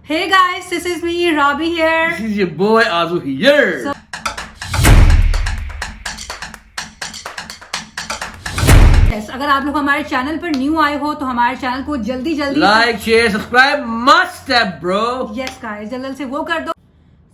Hey guys, this is me, Robbie here. This is your boy Azu here. Yes, अगर आप लोग हमारे channel पर न्यू आए हो तो हमारे चैनल को जल्दी लाइक शेयर सब्सक्राइब मस्ट है ब्रो. यस गाइस, जल्दी से वो कर दो.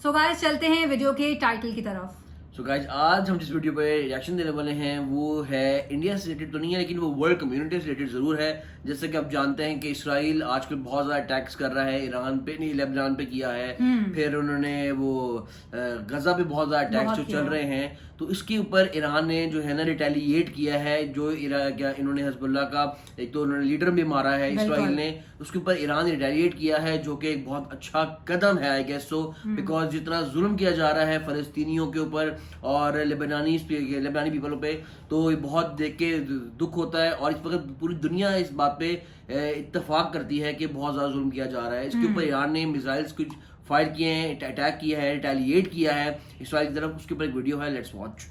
सो गाइस चलते हैं वीडियो के टाइटल की तरफ. सो गाइज आज हम जिस वीडियो पे रिएक्शन देने वाले हैं वो है इंडिया से रिलेटेड तो नहीं है लेकिन वो वर्ल्ड कम्युनिटी से रिलेटेड जरूर है. जैसे कि आप जानते हैं कि इसराइल आजकल बहुत ज्यादा अटैक्स कर रहा है. ईरान पे नहीं, लेबनान पे किया है. फिर उन्होंने वो गजा पे बहुत ज्यादा अटैक्स जो चल रहे हैं. तो इसके ऊपर ईरान ने जो है ना रिटेलिएट किया है. जो इन्होंने हिजबुल्लाह का एक तो उन्होंने लीडर भी मारा है इसराइल ने, उसके ऊपर ईरान ने रिटेलिएट किया है जो कि एक बहुत अच्छा कदम है आई गेस सो. बिकॉज जितना जुल्म किया जा रहा है फलस्तीनियों के ऊपर और लेबनानी पीपलों पे, तो ये बहुत देख के दुख होता है. और इस वक्त पूरी दुनिया इस बात पे इत्तेफाक करती है कि बहुत ज्यादा जुल्म किया जा रहा है. इसके ऊपर ईरान ने मिसाइल्स कुछ फायर किए हैं, अटैक किया है, रिटेलिएट किया है इसराइल की तरफ. उसके ऊपर एक वीडियो है, let's watch.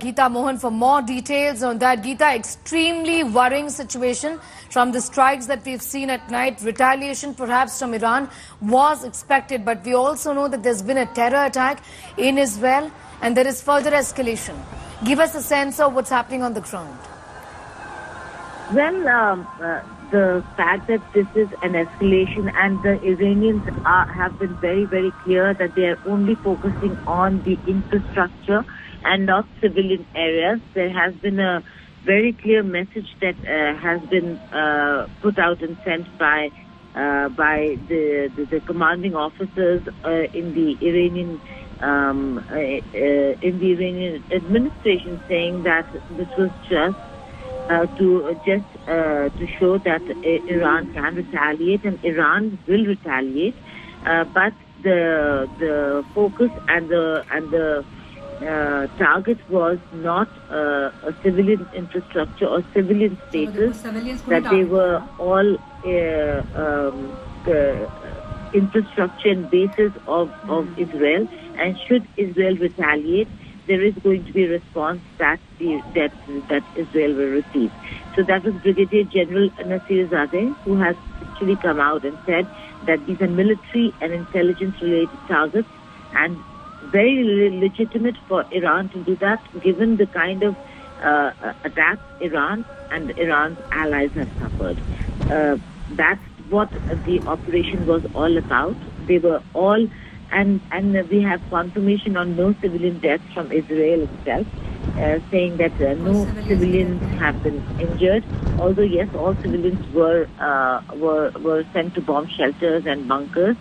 Geeta Mohan for more details on that. Geeta, extremely worrying situation from the strikes that we've seen at night. Retaliation perhaps from Iran was expected, but we also know that there's been a terror attack in Israel and there is further escalation. Give us a sense of what's happening on the ground. Well, the fact that this is an escalation and the Iranians have been very, very clear that they are only focusing on the infrastructure and not civilian areas. There has been a very clear message that has been put out and sent by the commanding officers in the Iranian administration, saying that this was just to show that Iran can retaliate and Iran will retaliate, but the focus and the target was not a civilian infrastructure or civilian spaces, that they were all infrastructure and bases of Israel, and should Israel retaliate, there is going to be a response that Israel will receive. So that was Brigadier General Nasir Zadeh, who has actually come out and said that these are military and intelligence-related targets, and very legitimate for Iran to do that, given the kind of attacks Iran and Iran's allies have suffered. That's what the operation was all about. They were all, and we have confirmation on no civilian deaths from Israel itself, saying that no civilians have been injured. Although yes, all civilians were sent to bomb shelters and bunkers,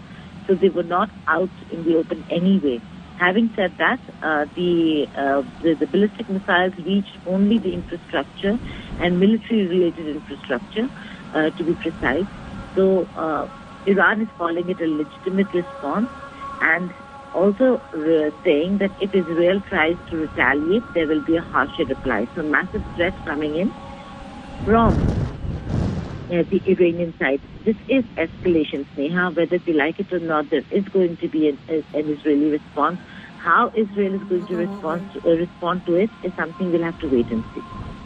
so they were not out in the open anyway. Having said that, the ballistic missiles reached only the infrastructure and military-related infrastructure, to be precise. So Iran is calling it a legitimate response, and also saying that if Israel tries to retaliate, there will be a harsher reply. So massive threat coming in from the Iranian side. This is escalation, Sneha. Whether they like it or not, there is going to be an Israeli response. How Israel is going to respond to it is something we'll have to wait and see.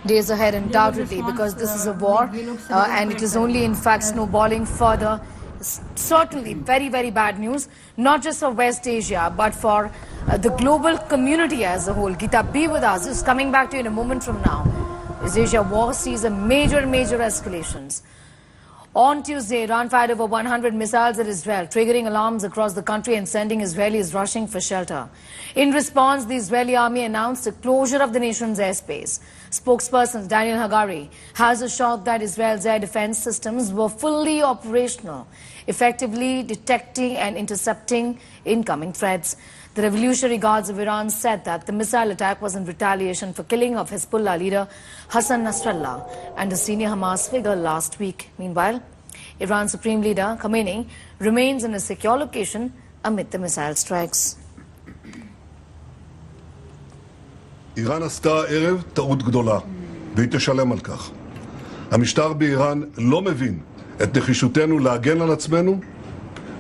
Days ahead, undoubtedly, because this is a war and it is only in fact snowballing further. Certainly very, very bad news, not just for West Asia, but for the global community as a whole. Geeta, be with us. Just coming back to you in a moment from now. West Asia war sees a major escalations. On Tuesday, Iran fired over 100 missiles at Israel, triggering alarms across the country and sending Israelis rushing for shelter. In response, the Israeli army announced the closure of the nation's airspace. Spokesperson Daniel Hagari has assured that Israel's air defense systems were fully operational, effectively detecting and intercepting incoming threats. The Revolutionary Guards of Iran said that the missile attack was in retaliation for killing of Hezbollah leader Hassan Nasrallah and a senior Hamas figure last week. Meanwhile, Iran's Supreme Leader Khamenei remains in a secure location amid the missile strikes. איראן עשתה הערב טעות גדולה, והיא תשלם על כך. המשטר באיראן לא מבין את נחישותנו להגן על עצמנו,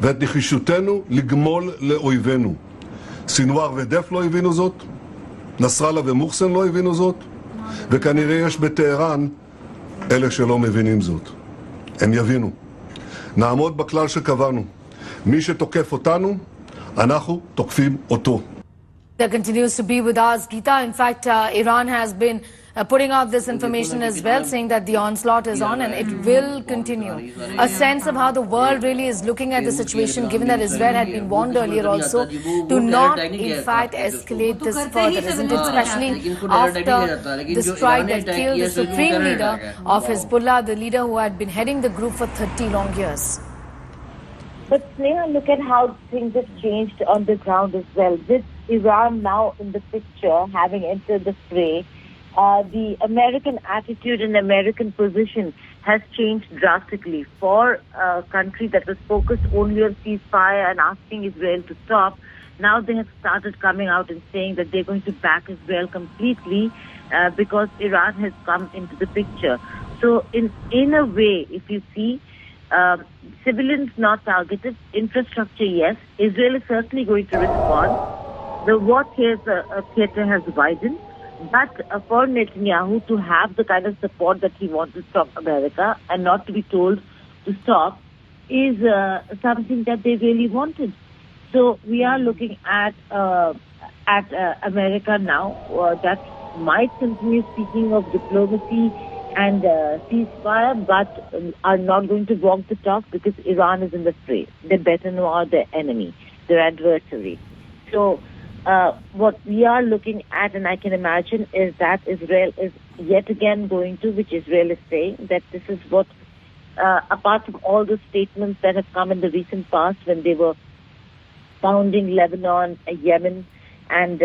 ואת נחישותנו לגמול לאויבינו. סינואר ודף לא הבינו זאת, נסראללה ומוחסן לא הבינו זאת, וכנראה יש בטהרן אלה שלא מבינים זאת. הם יבינו. נעמוד בכלל שקבענו. מי שתוקף אותנו, אנחנו תוקפים אותו. There continues to be with us, Geeta. In fact, Iran has been putting out this information as well, saying that the onslaught is on and it will continue. A sense of how the world really is looking at the situation, given that Israel had been warned earlier also to not, in fact, escalate this further, isn't it? Especially after the strike that killed the supreme leader of Hezbollah, the leader who had been heading the group for 30 long years. But Sneha, look at how things have changed on the ground as well. With Iran now in the picture, having entered the fray, the American attitude and American position has changed drastically. For a country that was focused only on ceasefire and asking Israel to stop, now they have started coming out and saying that they're going to back Israel completely because Iran has come into the picture. So in a way, if you see, civilians not targeted, infrastructure yes, Israel is certainly going to respond. The war theater has widened, but for Netanyahu to have the kind of support that he wanted from America and not to be told to stop is something that they really wanted. So we are looking at America now that might continue speaking of diplomacy and ceasefire, but are not going to walk the talk because Iran is in the fray. They better know their enemy, their adversary. So what we are looking at, and I can imagine, is that Israel is yet again going to, which Israel is saying, that this is what, apart from all the statements that have come in the recent past when they were founding Lebanon, Yemen, and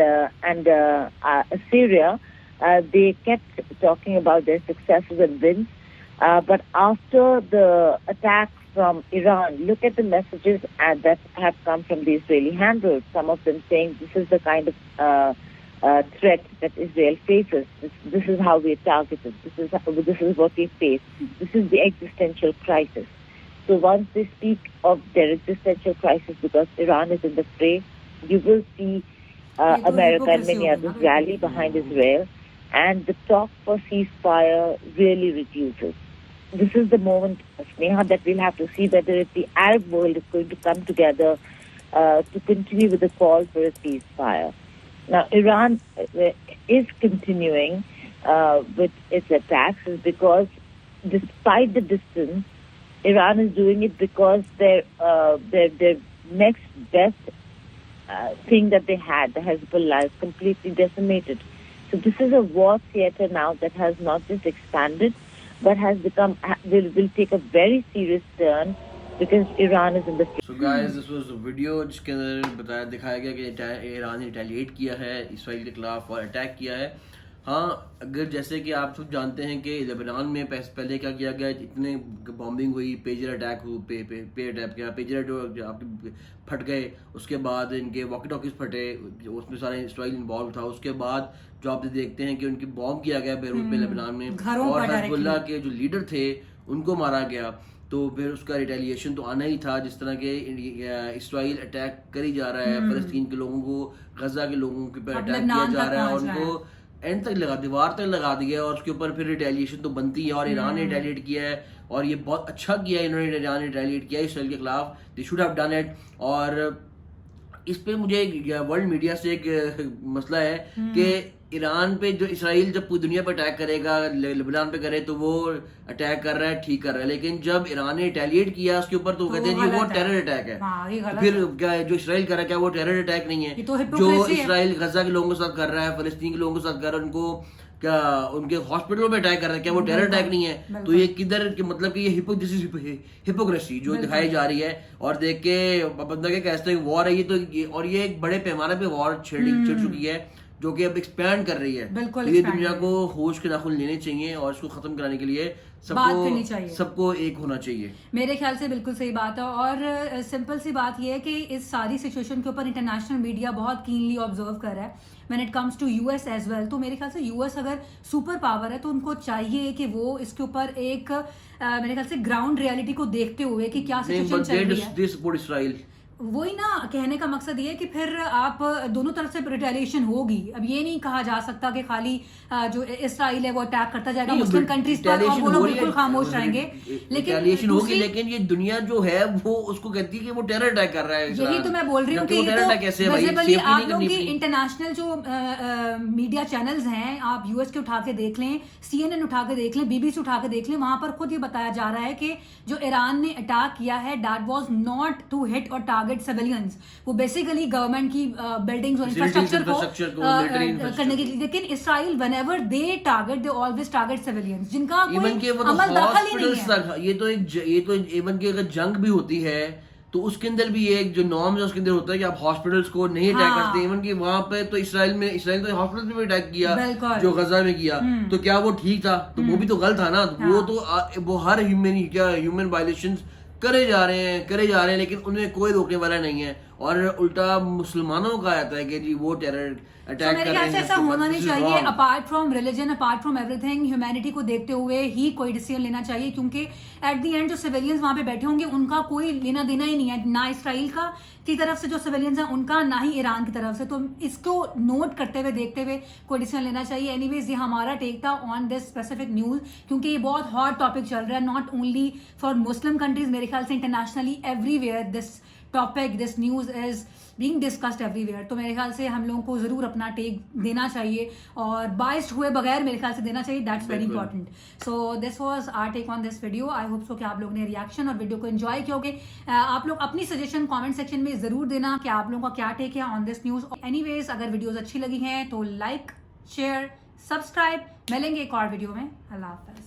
Syria, they kept talking about their successes and wins. But after the attack from Iran, look at the messages that have come from the Israeli handlers. Some of them saying this is the kind of threat that Israel faces. This is how we are targeted. This is what we face. This is the existential crisis. So once they speak of their existential crisis because Iran is in the fray, you will see America and many others rally behind Israel, and the talk for ceasefire really reduces. This is the moment, Sneha, that we'll have to see whether if the Arab world is going to come together to continue with the call for a ceasefire. Now, Iran is continuing with its attacks is because despite the distance, Iran is doing it because their next best thing that they had, the Hezbollah, is completely decimated. So this is a war theater now that has not just expanded, but has become, will take a very serious turn because Iran is in the... So guys, this was a video जिसके अंदर दिखाया गया कि Iran ने retaliate किया है, Israel के खिलाफ और अटैक किया है. हाँ, अगर जैसे कि आप सब जानते हैं कि लेबनान में पहले क्या किया गया, इतने बॉम्बिंग हुई, पेजर अटैक हुआ, पे अटैक किया, पेजर जो आपके फट गए, उसके बाद इनके वॉकी टॉकीज फटे, उसमें सारे इसराइल इन्वॉल्व था. उसके बाद जो आप देखते हैं कि उनकी बॉम्ब किया गया बेरूत पे लेबनान में, और हिजबुल्लाह के जो लीडर थे उनको मारा गया. तो फिर उसका रिटेलिएशन तो आना ही था. जिस तरह के इसराइल अटैक करी जा रहा है, फलस्तीन के लोगों को, गजा के लोगों के ऊपर अटैक किया जा रहा है, और उनको एंड तक लगा, दीवार तक लगा दिया, और उसके ऊपर फिर रिटेलिएशन तो बनती है. और ईरान ने रिटेलिएट किया है, और ये बहुत अच्छा किया है इन्होंने. ईरान ने रिटेलिएट किया इसराइल के खिलाफ. They should have done it. और इस पे मुझे वर्ल्ड मीडिया से एक मसला है कि ईरान पे जो इसराइल जब पूरी दुनिया पे अटैक करेगा, लेबनान पे करे, तो वो अटैक कर रहा है, ठीक कर रहा है. लेकिन जब ईरान ने रिटेलिएट किया उसके ऊपर, तो कहते हैं जी वो टेरर अटैक है. फिर जो इसराइल कर रहा है, क्या वो टेरर अटैक नहीं है? जो इसराइल गजा के लोगों के साथ कर रहा है, फलस्तीन के लोगों के साथ कर रहा है, उनको क्या उनके हॉस्पिटलों में अटैक कर रहा है, क्या वो टेरर अटैक नहीं है? तो ये किधर के मतलब कि ये हिपोक्रेसी जो दिखाई जा रही है. और देख के बंदा के कहते हैं वॉर है ये, तो और ये एक बड़े पैमाने पे वॉर छिड़ चुकी है जो कि अब एक्सपैंड कर रही है. ये दुनिया को होश के नाखून लेने चाहिए, और इसको खत्म कराने के लिए सबको एक होना चाहिए. मेरे ख्याल से बिल्कुल सही बात है. और सिंपल सी बात यह है कि इस सारी सिचुएशन के ऊपर इंटरनेशनल मीडिया बहुत कीनली ऑब्जर्व कर रहा है when it comes to US as well. तो मेरे ख्याल से यूएस अगर सुपर पावर है तो उनको चाहिए कि वो इसके ऊपर एक मेरे ख्याल से ग्राउंड रियलिटी को देखते हुए कि क्या सिचुएशन चल रही है. वही ना, कहने का मकसद ये है कि फिर आप दोनों तरफ से रिटेलिएशन होगी। अब ये नहीं कहा जा सकता कि खाली जो इसराइल है वो अटैक करता जाएगा मुस्लिम कंट्रीज पर और वो लोग बिल्कुल खामोश रहेंगे, लेकिन होगी, लेकिन ये दुनिया जो है वो उसको कहती है कि वो टेरर अटैक कर रहा है। यही तो मैं बोल रही हूँ कि ये तो विजिबली आप लोग की इंटरनेशनल जो मीडिया चैनल्स हैं, आप यूएस के उठा के देख लें, CNN उठा के देख लें, BBC उठा के देख लें, वहां पर खुद ये बताया जा रहा है कि जो ईरान ने अटैक किया है that was not to hit और टारगेट सिविलियंस, वो बेसिकली गवर्नमेंट की बिल्डिंग्स और इंफ्रास्ट्रक्चर को करने के लिए। लेकिन Israel whenever they target, they always target civilians जिनका कोई अमल दखल ही नहीं है। ये तो इवन की अगर जंग भी होती है तो उसके अंदर भी एक जो नॉर्म्स है उसके अंदर होता है कि आप हॉस्पिटल्स को नहीं अटैक करते। इवन कि वहां पे तो इसराइल तो हॉस्पिटल्स में भी अटैक किया जो गजा में किया, तो क्या वो ठीक था? तो वो भी तो गलत था ना। वो हर ह्यूमन वायलेशंस करे जा रहे हैं, लेकिन उन्हें कोई रोकने वाला नहीं है। और उल्टा मुसलमानों का आता है कि जी वो टेरर अटैक कर रहे हैं। ऐसा होना नहीं चाहिए। Apart from religion, apart from everything, humanity को देखते हुए ही कोई डिसीजन लेना चाहिए, क्योंकि एट द एंड जो सिविलियंस वहां पे बैठे होंगे उनका कोई लेना देना ही नहीं है, ना इसराइल की तरफ से जो सिविलियंस हैं उनका, ना ही ईरान की तरफ से। तो इसको नोट करते हुए देखते हुए कोई डिसीजन लेना चाहिए। एनीवेज, ये हमारा टेक था ऑन दिस स्पेसिफिक न्यूज, क्योंकि ये बहुत हॉट टॉपिक चल रहा है, not only for Muslim countries, मेरे ख्याल से internationally everywhere this topic, this news is being discussed everywhere. तो मेरे ख्याल से हम लोगों को जरूर अपना टेक देना चाहिए और बाइस्ड हुए बगैर मेरे ख्याल से देना चाहिए। That's very important. So this was our take on this video. I hope so कि आप लोगों ने रिएक्शन और वीडियो को एंजॉय कियोगे। आप लोग अपनी सजेशन कमेंट सेक्शन में जरूर देना कि आप लोगों का क्या टेक है ऑन दिस न्यूज। एनीवेज, अगर वीडियोस अच्छी लगी हैं तो लाइक, शेयर, सब्सक्राइब। मिलेंगे एक और वीडियो में। अल्लाह हाफिज।